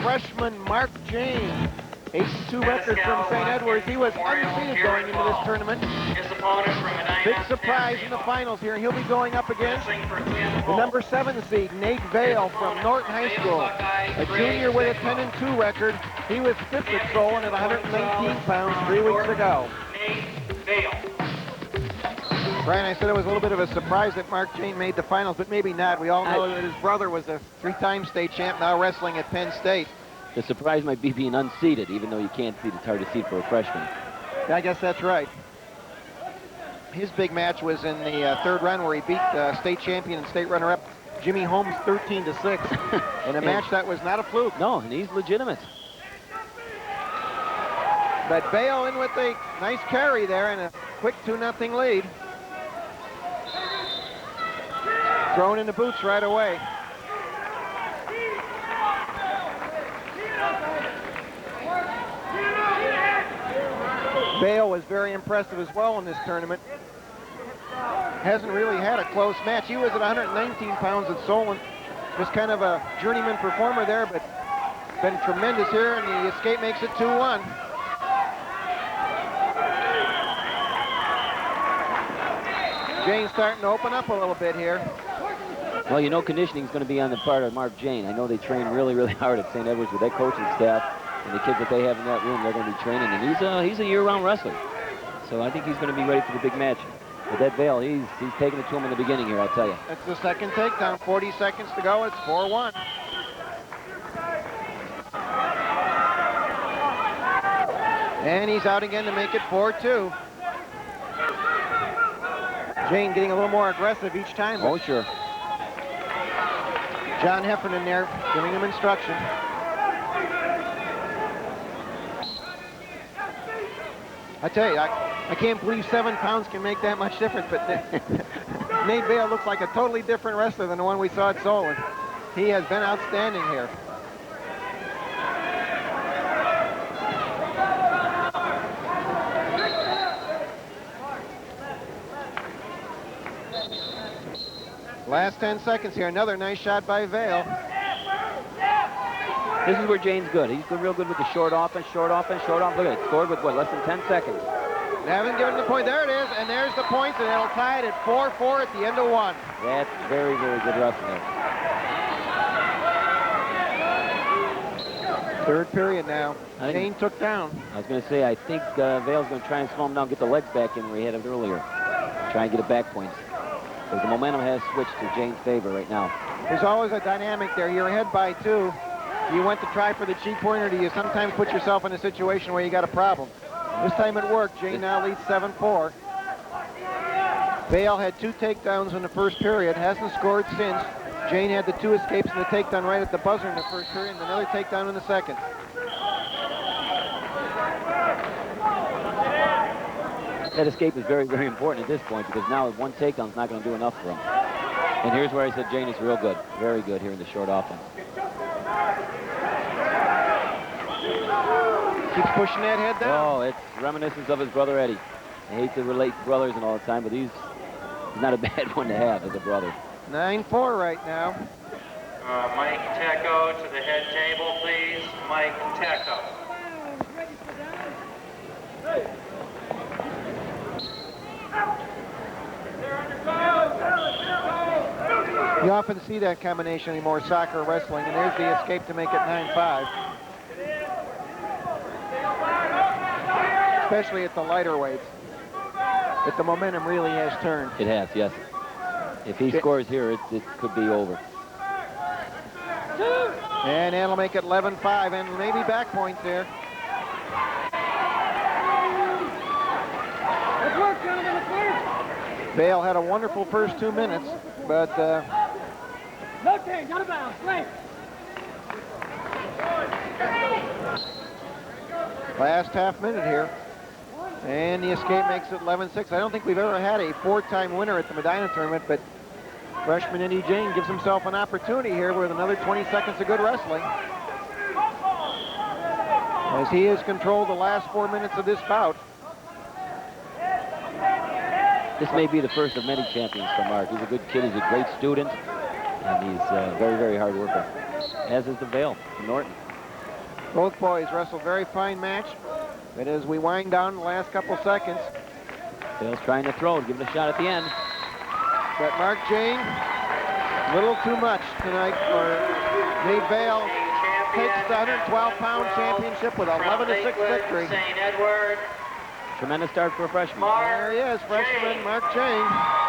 freshman Mark Jayne. 8-2 record from St. Edwards. He was undefeated going into this tournament. Big surprise in the finals here. He'll be going up against the number 7 seed, Nate Vale from Norton High School. A junior with a 10-2 record. He was 5th at Solon at 119 pounds 3 weeks ago. Brian, I said it was a little bit of a surprise that Mark Jayne made the finals, but maybe not. We all know that his brother was a 3-time state champ, now wrestling at Penn State. The surprise might be being unseated, even though you can't seed. It's hard to seed for a freshman. I guess that's right. His big match was in the third round where he beat state champion and state runner-up Jimmy Holmes 13-6 in a match that was not a fluke. No, and he's legitimate. But Vale in with a nice carry there and a quick 2-0 lead. Thrown in the boots right away. Vale was very impressive as well in this tournament. Hasn't really had a close match. He was at 119 pounds at Solon. Just kind of a journeyman performer there, but been tremendous here, and the escape makes it 2-1. Jayne's starting to open up a little bit here. Well, you know conditioning is going to be on the part of Mark Jayne. I know they train really, really hard at St. Edwards with that coaching staff. And the kids that they have in that room, they're going to be training. And he's a year-round wrestler. So I think he's going to be ready for the big match. But that Vale, he's taking it to him in the beginning here, I'll tell you. That's the second takedown. 40 seconds to go. It's 4-1. And he's out again to make it 4-2. Jayne getting a little more aggressive each time. Oh, sure. John Heffernan there giving him instruction. I tell you, I can't believe 7 pounds can make that much difference, but Nate Vale looks like a totally different wrestler than the one we saw at Solon. He has been outstanding here. Last 10 seconds here, another nice shot by Vale. This is where Jayne's good. He's real good with the short offense, short offense, short offense. Look at it, scored with what, less than 10 seconds. They haven't given the point. There it is, and there's the points, and it'll tie it at 4-4 at the end of 1. That's very, very good wrestling there. Third period now. Jayne took down. I was going to say, I think Vale's going to try and slow him down, get the legs back in where he had it earlier. Try and get it back points. Because the momentum has switched to Jayne's favor right now. There's always a dynamic there. You're ahead by 2. You went to try for the cheap point, or do you sometimes put yourself in a situation where you got a problem? This time it worked. Jayne now leads 7-4. Vale had 2 takedowns in the first period, hasn't scored since. Jayne had the 2 escapes and the takedown right at the buzzer in the first period, and another takedown in the second. That escape is very, very important at this point, because now one takedown is not going to do enough for him. And here's where I said Jayne is real good. Very good here in the short offense. Keeps pushing that head down. Oh, it's reminiscent of his brother Eddie. I hate to relate brothers and all the time, but he's not a bad one to have as a brother. 9-4 right now. Mike Tecco to the head table, please. Mike Tecco. You often see that combination anymore, soccer or wrestling, and there's the escape to make it 9-5. Especially at the lighter weights. But the momentum really has turned. It has, yes. If he scores here, it could be over. And that'll make it 11-5, and maybe back points there. Let's work, gentlemen, let's work. Vale had a wonderful first 2 minutes, but no change, out of bounds, right. last half minute here. And the escape makes it 11-6. I don't think we've ever had a 4-time winner at the Medina tournament, but freshman Eddie Jayne gives himself an opportunity here with another 20 seconds of good wrestling, as he has controlled the last 4 minutes of this bout. This may be the first of many champions for Mark. He's a good kid, he's a great student, and he's a very, very hard worker, as is the Vale from Norton. Both boys wrestle very fine match. But as we wind down the last couple seconds, Bale's trying to throw, give it a shot at the end. but Mark Jayne, a little too much tonight for Nate Bale. Takes the 112-pound championship with 11-6 victory. St. Edward. Tremendous start for a freshman. There he is, freshman Mark Jayne.